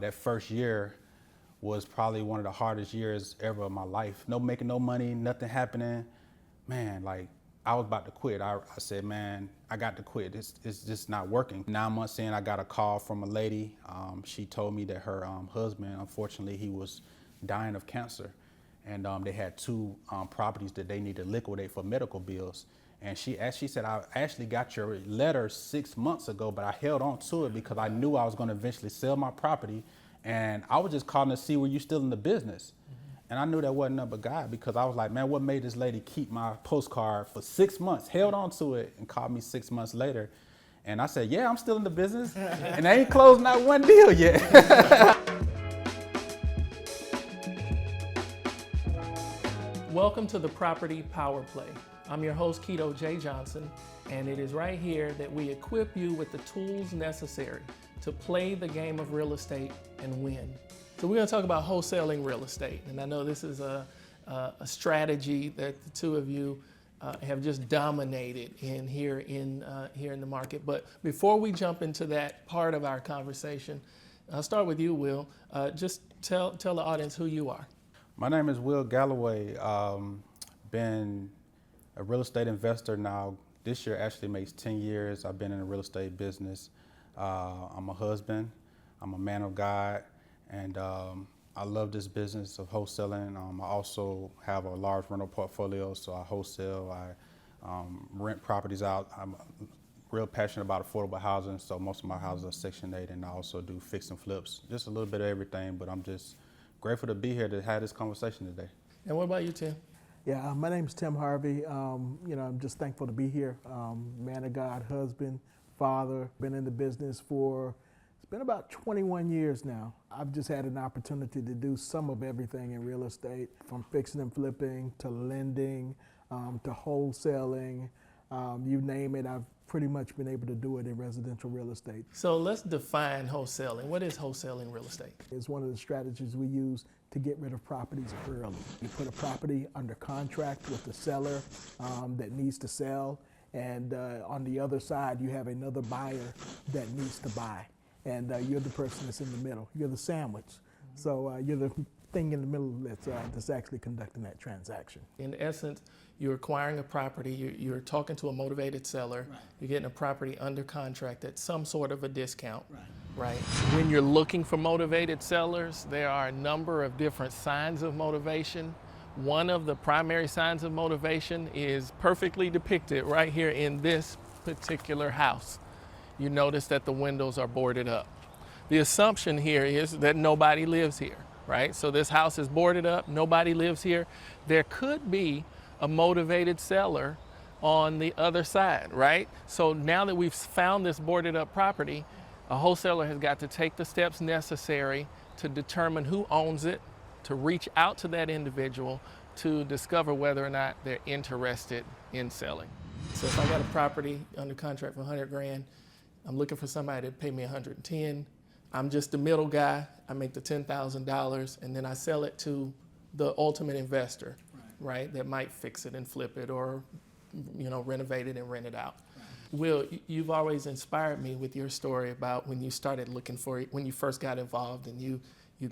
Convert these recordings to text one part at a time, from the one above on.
That first year was probably one of the hardest years ever of my life. No making no money, nothing happening. Man, like I was about to quit. I said, man, I got to quit. It's just not working. 9 months in, I got a call from a lady. She told me that her husband, unfortunately, he was dying of cancer. And they had two properties that they need to liquidate for medical bills. And she said, I actually got your letter 6 months ago, but I held on to it because I knew I was going to eventually sell my property. And I was just calling to see were you still in the business. And I knew that wasn't nothing but God, because I was like, man, what made this lady keep my postcard for 6 months, held on to it, and called me 6 months later. And I said, yeah, I'm still in the business. And I ain't closed not one deal yet. Welcome to the Property Power Play. I'm your host, Kito Johnson, and it is right here that we equip you with the tools necessary to play the game of real estate and win. So we're going to talk about wholesaling real estate, and I know this is a strategy that the two of you have just dominated in here in the market. But before we jump into that part of our conversation, I'll start with you, Will. Just tell the audience who you are. My name is Will Galloway. Been a real estate investor now. This year actually makes 10 years I've been in the real estate business. I'm a husband, I'm a man of God, and I love this business of wholesaling. I also have a large rental portfolio, so I wholesale, I rent properties out. I'm real passionate about affordable housing, so most of my houses are Section 8, and I also do fix and flips, just a little bit of everything, but I'm just grateful to be here to have this conversation today. And what about you, Tim? Yeah, my name's Tim Harvey. I'm just thankful to be here. Man of God, husband, father, been in the business it's been about 21 years now. I've just had an opportunity to do some of everything in real estate, from fixing and flipping to lending, to wholesaling, you name it. I've pretty much been able to do it in residential real estate. So let's define wholesaling. What is wholesaling real estate? It's one of the strategies we use to get rid of properties early. You put a property under contract with the seller that needs to sell, and on the other side you have another buyer that needs to buy, and you're the person that's in the middle. You're the sandwich. So you're the thing in the middle that's actually conducting that transaction. In essence, you're acquiring a property, you're talking to a motivated seller, right. You're getting a property under contract at some sort of a discount, right? When you're looking for motivated sellers, there are a number of different signs of motivation. One of the primary signs of motivation is perfectly depicted right here in this particular house. You notice that the windows are boarded up. The assumption here is that nobody lives here, right? So this house is boarded up, nobody lives here. There could be a motivated seller on the other side, right? So now that we've found this boarded up property, a wholesaler has got to take the steps necessary to determine who owns it, to reach out to that individual to discover whether or not they're interested in selling. So if I got a property under contract for 100 grand, I'm looking for somebody to pay me 110. I'm just the middle guy. I make the $10,000 and then I sell it to the ultimate investor, right? That might fix it and flip it, or renovate it and rent it out. Right. Will, you've always inspired me with your story about when you started looking for it, when you first got involved and you'd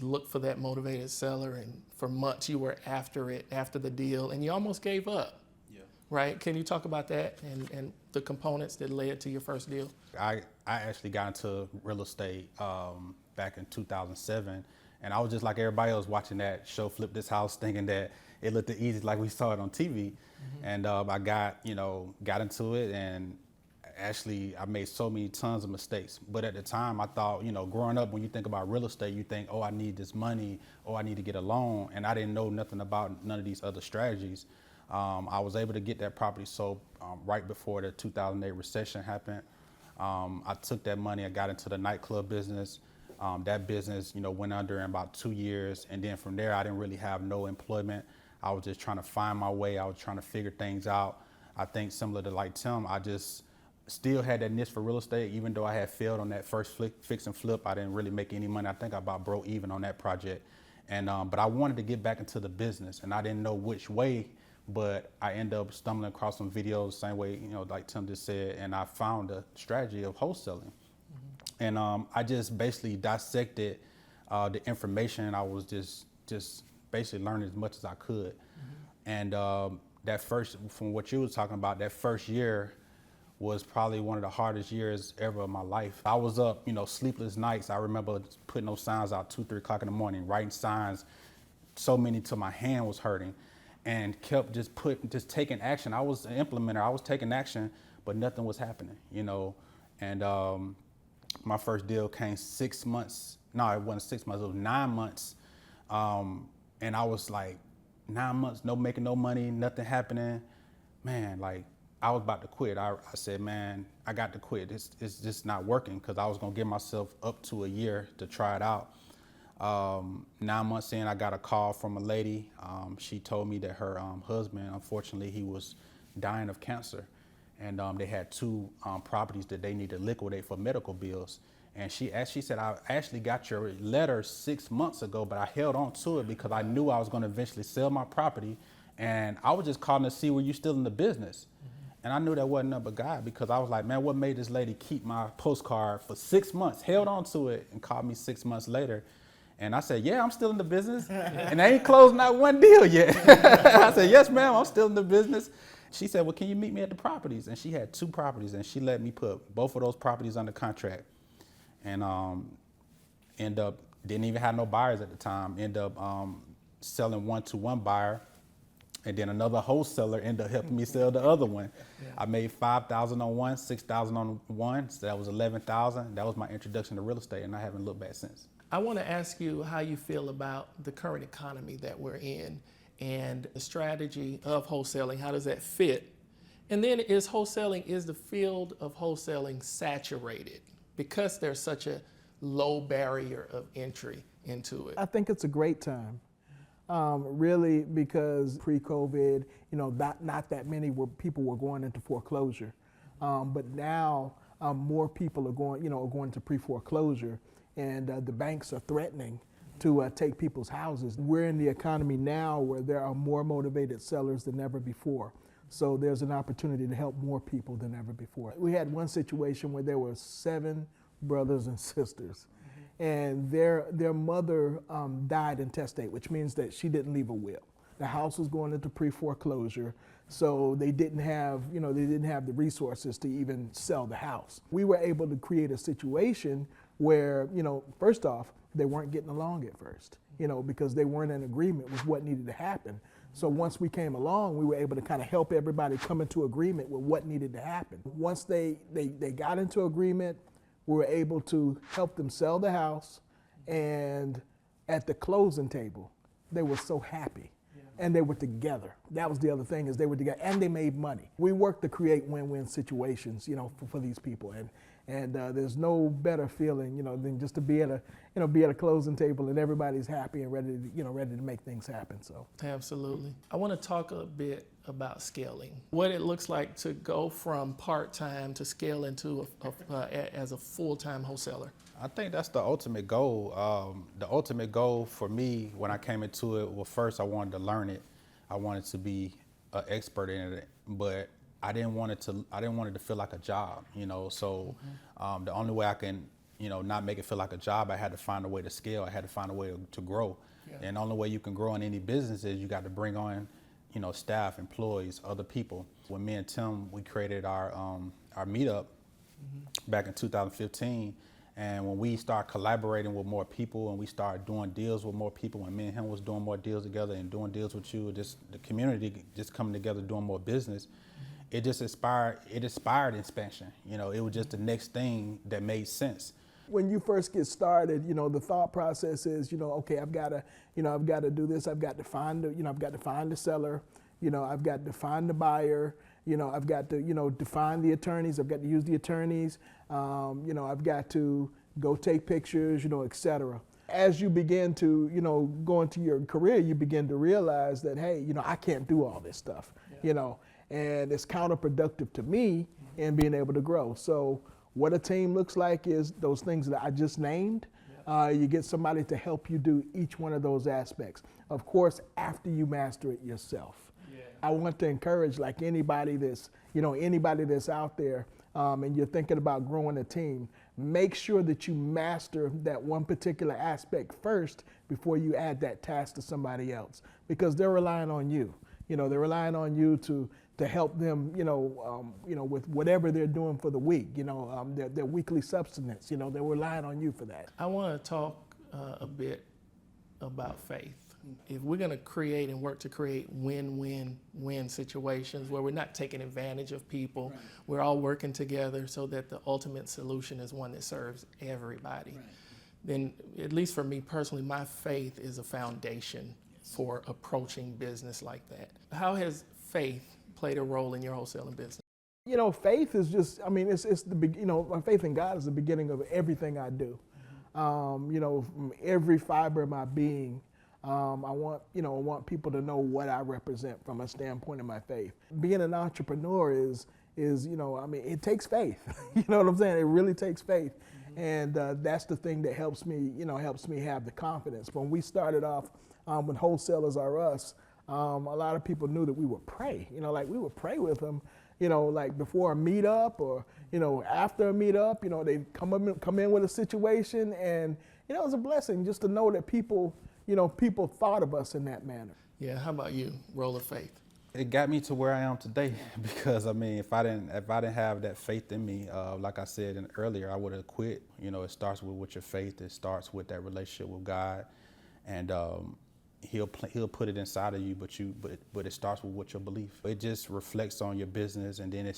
look for that motivated seller, and for months you were after it, after the deal, and you almost gave up. Yeah. Right? Can you talk about that and the components that led to your first deal? I actually got into real estate back in 2007, and I was just like everybody else watching that show, Flip This House, thinking that it looked easy like we saw it on TV. Mm-hmm. And I got into it, and actually I made tons of mistakes. But at the time I thought, growing up, when you think about real estate, you think, oh, I need this money, oh, I need to get a loan. And I didn't know nothing about none of these other strategies. I was able to get that property sold right before the 2008 recession happened. I took that money, I got into the nightclub business. That business, went under in about 2 years. And then from there, I didn't really have no employment. I was just trying to find my way. I was trying to figure things out. I think similar to like Tim, I just still had that niche for real estate. Even though I had failed on that first fix and flip, I didn't really make any money. I think I about broke even on that project. And but I wanted to get back into the business, and I didn't know which way, but I ended up stumbling across some videos, same way, like Tim just said, and I found a strategy of wholesaling. Mm-hmm. And I just basically dissected the information. I was just basically learning as much as I could. And that first, from what you were talking about, that first year was probably one of the hardest years ever of my life. I was up, sleepless nights. I remember putting those signs out 2, 3 o'clock in the morning, writing signs, so many till my hand was hurting, and kept just taking action. I was an implementer. I was taking action, but nothing was happening, And my first deal came 6 months. No, it wasn't 6 months. It was 9 months. And I was like, 9 months, making no money, nothing happening. Man, like, I was about to quit. I said, man, I got to quit. It's just not working, because I was going to give myself up to a year to try it out. 9 months in, I got a call from a lady. She told me that her husband, unfortunately, he was dying of cancer. And they had 2 properties that they needed to liquidate for medical bills. And she said, I actually got your letter 6 months ago, but I held on to it because I knew I was going to eventually sell my property. And I was just calling to see, were you still in the business? And I knew that wasn't nothing but God, because I was like, man, what made this lady keep my postcard for 6 months, held on to it, and called me 6 months later? And I said, yeah, I'm still in the business. And I ain't closed not one deal yet. I said, yes, ma'am, I'm still in the business. She said, well, can you meet me at the properties? And she had 2 properties, and she let me put both of those properties under contract. And end up, didn't even have no buyers at the time, end up selling one to one buyer. And then another wholesaler ended up helping me sell the other one. Yeah. I made $5,000 on one, $6,000 on one, so that was $11,000. That was my introduction to real estate, and I haven't looked back since. I want to ask you how you feel about the current economy that we're in and the strategy of wholesaling. How does that fit? And then is the field of wholesaling saturated because there's such a low barrier of entry into it? I think it's a great time. Really, because pre-COVID, not that many people were going into foreclosure, but now more people are going to pre-foreclosure, and the banks are threatening to take people's houses. We're in the economy now where there are more motivated sellers than ever before. So there's an opportunity to help more people than ever before. We had one situation where there were 7 brothers and sisters. And their mother died intestate, which means that she didn't leave a will. The house was going into pre-foreclosure, so they didn't have the resources to even sell the house. We were able to create a situation where, first off, they weren't getting along at first, because they weren't in agreement with what needed to happen. So once we came along, we were able to kind of help everybody come into agreement with what needed to happen. Once they got into agreement, we were able to help them sell the house, and at the closing table, they were so happy, and they were together. That was the other thing, is they were together, and they made money. We worked to create win-win situations, for these people, and there's no better feeling, than just to be at a closing table and everybody's happy and ready to make things happen. So absolutely. I want to talk a bit about scaling, what it looks like to go from part-time to scale into as a full-time wholesaler. I think that's the ultimate goal. The ultimate goal for me when I came into it, well, first I wanted to learn it. I wanted to be an expert in it, but I didn't want it to feel like a job, So the only way I can, not make it feel like a job, I had to find a way to scale. I had to find a way to grow. Yeah. And the only way you can grow in any business is you got to bring on, staff, employees, other people. When me and Tim, we created our meetup back in 2015. And when we started collaborating with more people and we started doing deals with more people, when me and him was doing more deals together and doing deals with you, just the community just coming together doing more business, it just inspired expansion. It was just the next thing that made sense. When you first get started, the thought process is, okay, I've got to do this. I've got to find the seller. I've got to find the buyer. I've got to, define the attorneys. I've got to use the attorneys. I've got to go take pictures, et cetera. As you begin to, go into your career, you begin to realize that, hey, I can't do all this stuff, and it's counterproductive to me in being able to grow. So what a team looks like is those things that I just named. You get somebody to help you do each one of those aspects. Of course, after you master it yourself. I want to encourage, like anybody that's out there and you're thinking about growing a team, make sure that you master that one particular aspect first before you add that task to somebody else, because they're relying on you. They're relying on you to help them, with whatever they're doing for the week, their weekly subsistence. They're relying on you for that. I want to talk a bit about faith. If we're going to create and work to create win-win-win situations where we're not taking advantage of people, right. We're all working together so that the ultimate solution is one that serves everybody, right. Then, at least for me personally, my faith is a foundation for approaching business like that. How has faith played a role in your wholesaling business? Faith is just, it's the, my faith in God is the beginning of everything I do. From every fiber of my being, I want people to know what I represent from a standpoint of my faith. Being an entrepreneur is it takes faith. You know what I'm saying? It really takes faith. Mm-hmm. And that's the thing that helps me have the confidence. When we started off with Wholesalers Are Us, a lot of people knew that we would pray. We would pray with them, like before a meetup or, after a meetup, they'd come in with a situation, and, it was a blessing just to know that people thought of us in that manner. Yeah, how about you, role of faith? It got me to where I am today because if I didn't have that faith in me, like I said earlier, I would have quit. It starts with your faith. It starts with that relationship with God, and He'll put it inside of you, but it starts with your belief. It just reflects on your business, and then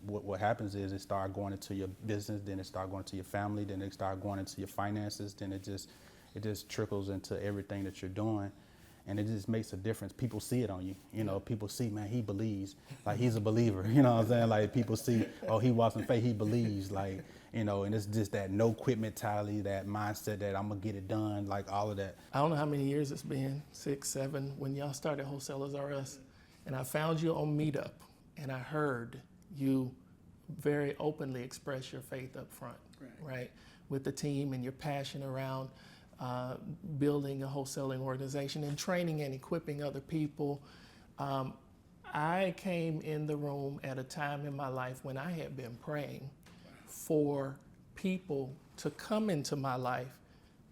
what happens is it starts going into your business, then it starts going into your family, then it starts going into your finances, then it just trickles into everything that you're doing, and it just makes a difference. People see it on you. People see, man, he believes, like he's a believer. You know what I'm saying? Like people see, oh, he walks in faith, he believes, like, and it's just that no quit mentality, that mindset that I'm gonna get it done, like all of that. I don't know how many years it's been, 6, 7, when y'all started Wholesalers Are Us, and I found you on Meetup, and I heard you very openly express your faith up front, right? With the team and your passion around building a wholesaling organization and training and equipping other people. I came in the room at a time in my life when I had been praying for people to come into my life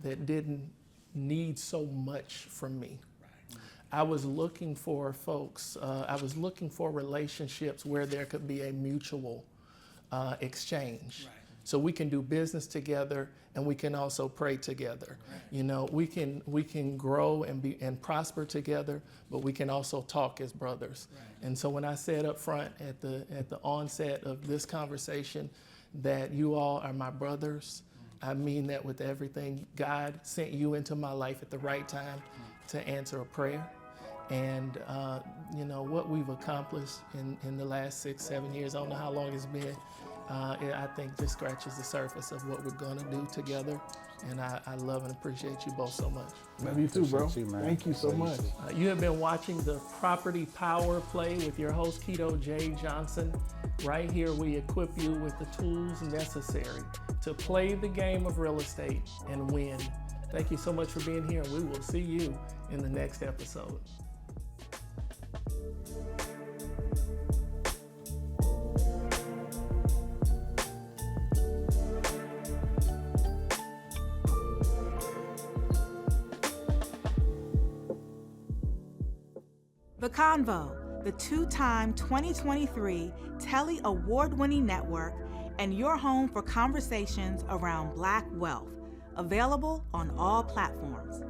that didn't need so much from me. I was looking for folks, I was looking for relationships where there could be a mutual exchange. So we can do business together, and we can also pray together. We can grow and prosper together, but we can also talk as brothers. And so when I said up front at the onset of this conversation that you all are my brothers, I mean that with everything. God sent you into my life at the right time to answer a prayer. And what we've accomplished in the last 6, 7 years, I don't know how long it's been, I think just scratches the surface of what we're gonna do together. And I love and appreciate you both so much. Love you too, bro. Thank you so much. You have been watching the Property Power Play with your host, Kito Johnson. Right here, we equip you with the tools necessary to play the game of real estate and win. Thank you so much for being here, and we will see you in the next episode. The Convo, the 2-time 2023 Telly Award-winning network, and your home for conversations around Black wealth, available on all platforms.